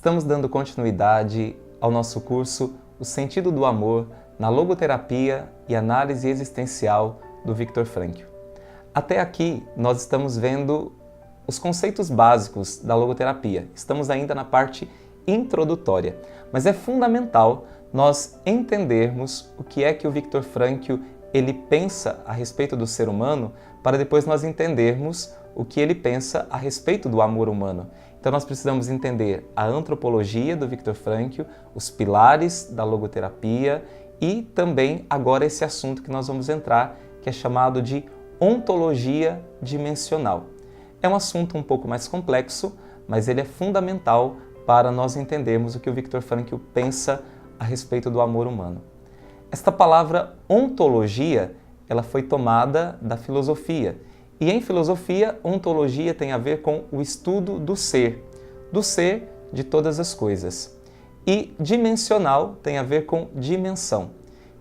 Estamos dando continuidade ao nosso curso O Sentido do Amor na Logoterapia e Análise Existencial do Viktor Frankl. Até aqui nós estamos vendo os conceitos básicos da logoterapia. Estamos ainda na parte introdutória, mas é fundamental nós entendermos o que é que o Viktor Frankl ele pensa a respeito do ser humano, para depois nós entendermos o que ele pensa a respeito do amor humano. Então nós precisamos entender a antropologia do Viktor Frankl, os pilares da logoterapia e também agora esse assunto que nós vamos entrar, que é chamado de ontologia dimensional. É um assunto um pouco mais complexo, mas ele é fundamental para nós entendermos o que o Viktor Frankl pensa a respeito do amor humano. Esta palavra ontologia, ela foi tomada da filosofia. E em filosofia, ontologia tem a ver com o estudo do ser de todas as coisas. E dimensional tem a ver com dimensão.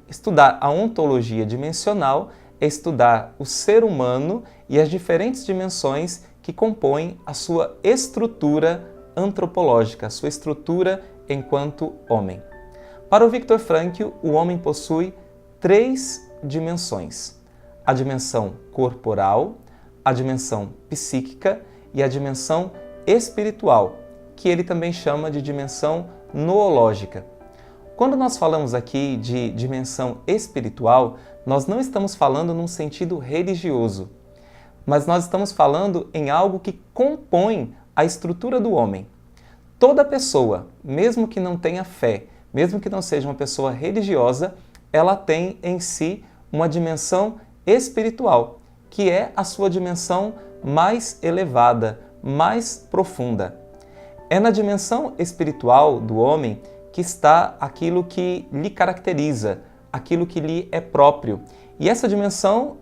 Estudar a ontologia dimensional é estudar o ser humano e as diferentes dimensões que compõem a sua estrutura antropológica, a sua estrutura enquanto homem. Para o Viktor Frankl, o homem possui 3 dimensões: a dimensão corporal, a dimensão psíquica e a dimensão espiritual, que ele também chama de dimensão noológica. Quando nós falamos aqui de dimensão espiritual, nós não estamos falando num sentido religioso, mas nós estamos falando em algo que compõe a estrutura do homem. Toda pessoa, mesmo que não tenha fé, mesmo que não seja uma pessoa religiosa, ela tem em si uma dimensão espiritual, que é a sua dimensão mais elevada, mais profunda. É na dimensão espiritual do homem que está aquilo que lhe caracteriza, aquilo que lhe é próprio. E essa dimensão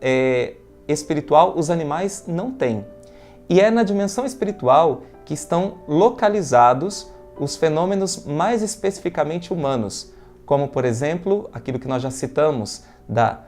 espiritual os animais não têm. E é na dimensão espiritual que estão localizados os fenômenos mais especificamente humanos, como, por exemplo, aquilo que nós já citamos, da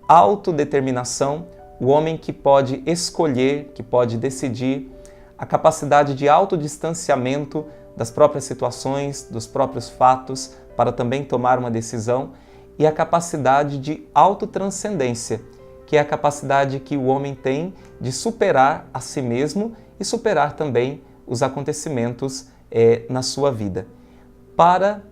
autodeterminação, o homem que pode escolher, que pode decidir, a capacidade de autodistanciamento das próprias situações, dos próprios fatos, para também tomar uma decisão, e a capacidade de autotranscendência, que é a capacidade que o homem tem de superar a si mesmo e superar também os acontecimentos na sua vida. Para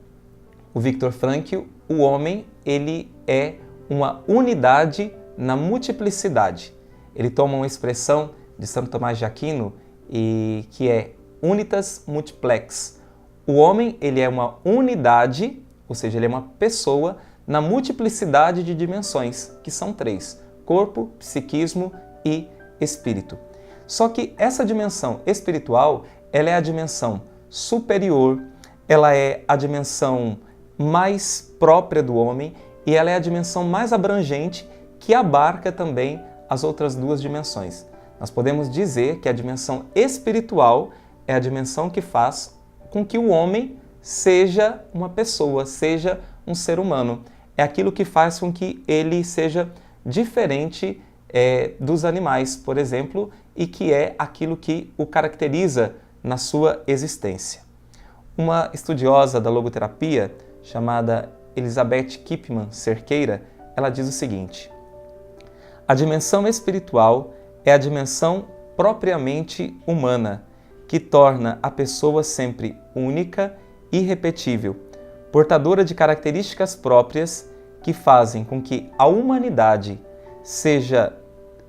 o Viktor Frankl, o homem ele é uma unidade na multiplicidade. Ele toma uma expressão de Santo Tomás de Aquino que é unitas multiplex. O homem ele é uma unidade, ou seja, ele é uma pessoa na multiplicidade de dimensões, que são 3: corpo, psiquismo e espírito. Só que essa dimensão espiritual, ela é a dimensão superior, ela é a dimensão mais própria do homem e ela é a dimensão mais abrangente que abarca também as outras 2 dimensões. Nós podemos dizer que a dimensão espiritual é a dimensão que faz com que o homem seja uma pessoa, seja um ser humano. É aquilo que faz com que ele seja diferente dos animais, por exemplo, e que é aquilo que o caracteriza na sua existência. Uma estudiosa da logoterapia, chamada Elizabeth Kipman Cerqueira, ela diz o seguinte: a dimensão espiritual é a dimensão propriamente humana, que torna a pessoa sempre única e irrepetível, portadora de características próprias que fazem com que a humanidade seja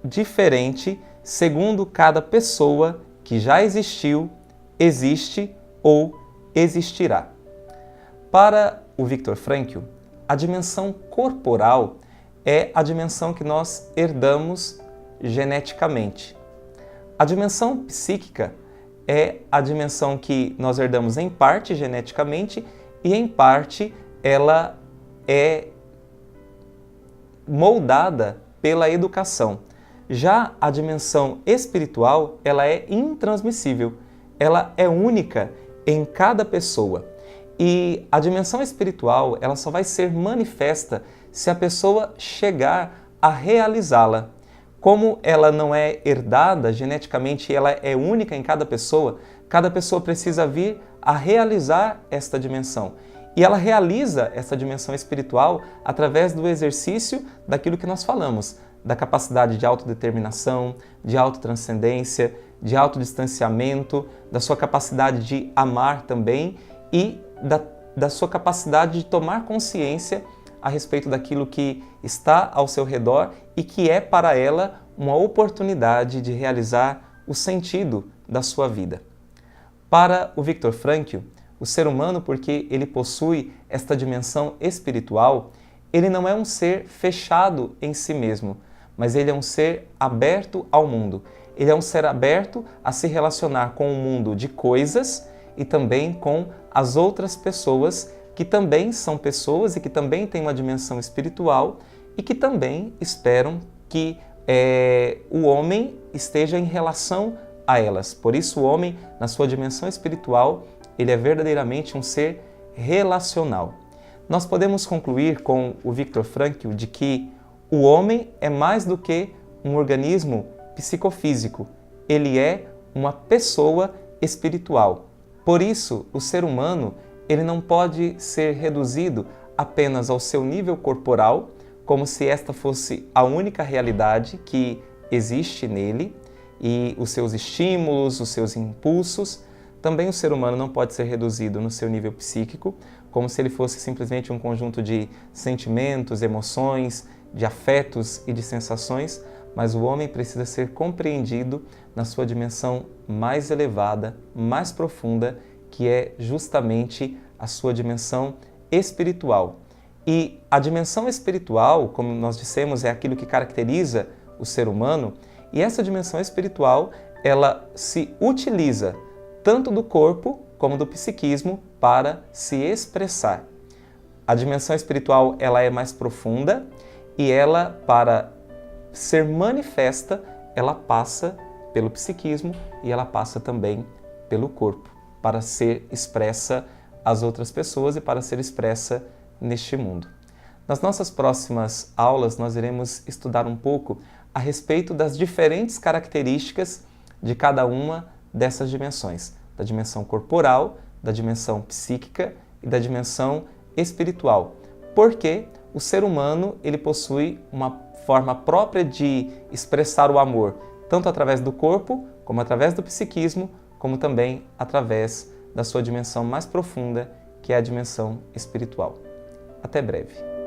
diferente segundo cada pessoa que já existiu, existe ou existirá. Para o Viktor Frankl, a dimensão corporal é a dimensão que nós herdamos geneticamente. A dimensão psíquica é a dimensão que nós herdamos em parte geneticamente e em parte ela é moldada pela educação. Já a dimensão espiritual, ela é intransmissível, ela é única em cada pessoa. E a dimensão espiritual, ela só vai ser manifesta se a pessoa chegar a realizá-la. Como ela não é herdada geneticamente, ela é única em cada pessoa, Cada pessoa precisa vir a realizar esta dimensão. E ela realiza essa dimensão espiritual através do exercício daquilo que nós falamos, da capacidade de autodeterminação, de autotranscendência, de autodistanciamento, da sua capacidade de amar também e da sua capacidade de tomar consciência a respeito daquilo que está ao seu redor e que é para ela uma oportunidade de realizar o sentido da sua vida. Para o Viktor Frankl, o ser humano, porque ele possui esta dimensão espiritual, ele não é um ser fechado em si mesmo, mas ele é um ser aberto ao mundo. Ele é um ser aberto a se relacionar com o mundo de coisas e também com as outras pessoas que também são pessoas e que também têm uma dimensão espiritual e que também esperam que o homem esteja em relação a elas. Por isso o homem, na sua dimensão espiritual, ele é verdadeiramente um ser relacional. Nós podemos concluir com o Viktor Frankl de que o homem é mais do que um organismo psicofísico, ele é uma pessoa espiritual. Por isso, o ser humano ele não pode ser reduzido apenas ao seu nível corporal, como se esta fosse a única realidade que existe nele, e os seus estímulos, os seus impulsos. Também o ser humano não pode ser reduzido no seu nível psíquico, como se ele fosse simplesmente um conjunto de sentimentos, emoções, de afetos e de sensações, mas o homem precisa ser compreendido na sua dimensão mais elevada, mais profunda, que é justamente a sua dimensão espiritual. E a dimensão espiritual, como nós dissemos, é aquilo que caracteriza o ser humano, e essa dimensão espiritual, ela se utiliza tanto do corpo como do psiquismo para se expressar. A dimensão espiritual, ela é mais profunda e ela, para ser manifesta, ela passa pelo psiquismo e ela passa também pelo corpo, para ser expressa às outras pessoas e para ser expressa neste mundo. Nas nossas próximas aulas, nós iremos estudar um pouco a respeito das diferentes características de cada uma dessas dimensões, da dimensão corporal, da dimensão psíquica e da dimensão espiritual. Porque o ser humano ele possui uma forma própria de expressar o amor, tanto através do corpo, como através do psiquismo, como também através da sua dimensão mais profunda, que é a dimensão espiritual. Até breve.